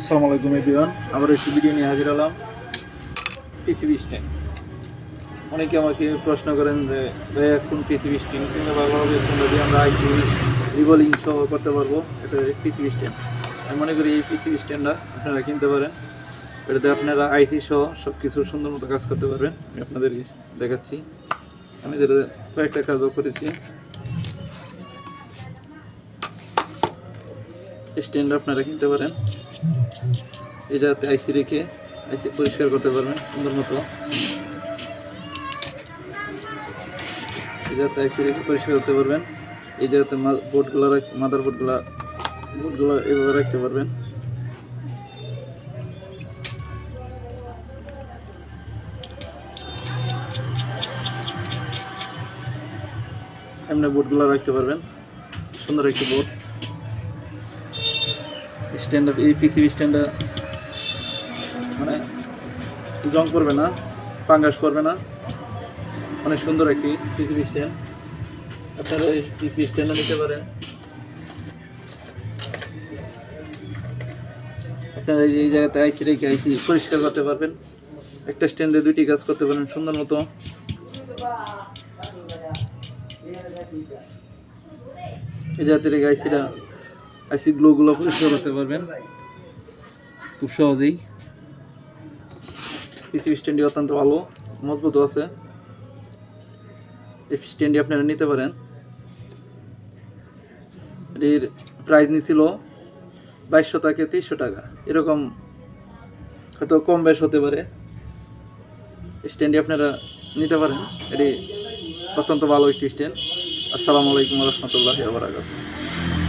আসসালামু আলাইকুম এভরিওয়ান, আবার একটি ভিডিও নিয়ে হাজির হলাম। PCB stand. অনেকে আমাকে প্রশ্ন করেন যে ভাইয়া কোন পিসিবি স্ট্যান্ড কিনতে ভালো হবে, তোমরা দিয়ে আমরা আইসি রিভলিং সহ করতে পারবো। এটা পিসিবি স্ট্যান্ড। আমি মনে করি এই পিসিবি স্ট্যান্ডটা আপনারা কিনতে পারেন। এটাতে আপনারা আইসি সহ সব কিছু সুন্দর মতো কাজ করতে পারবেন। আমি আপনাদেরকে দেখাচ্ছি। আমি যেটা কয়েকটা কাজও করেছি। স্ট্যান্ড আপনারা কিনতে পারেন। এই যাতে আইসি রেখে আইসি পরিষ্কার করতে পারবেন সুন্দর মতো। এই যাতে আইসি রেখে পরিষ্কার করতে পারবেন। এই যাতে বোর্ডগুলো মাদার বোর্ডগুলো এভাবে রাখতে পারবেন। এমনি বোর্ডগুলো রাখতে পারবেন। সুন্দর একটি বোর্ড স্ট্যান্ডার্ড। এই পিসিবি স্ট্যান্ডটা মানে জং করবে না, ফাঙ্গাস করবে না। অনেক সুন্দর একটি পিসিবি স্ট্যান্ড। আপনারা এই পিসিবি স্ট্যান্ডও নিতে পারেন। আপনারা এই জায়গাতে আইসি রেখে আইসি পরিষ্কার করতে পারবেন। একটা স্ট্যান্ডে দুইটি কাজ করতে পারেন সুন্দর মতো। এই জায়গাতে রেখে আইসি গ্লোগুলো পরিষ্কার করতে পারবেন খুব সহজেই। পিসিবি স্ট্যান্ডটি অত্যন্ত ভালো, মজবুত আছে। এই স্ট্যান্ডটি আপনারা নিতে পারেন। এর প্রাইস নিছিল 2200 থেকে 2300 টাকা, এরকম হয়তো কম বেশ হতে পারে। স্ট্যান্ডটি আপনারা নিতে পারেন। এটি অত্যন্ত ভালো একটি স্ট্যান্ড। আসসালামু আলাইকুম ওয়া রাহমাতুল্লাহি ওয়া বারাকাতুহু।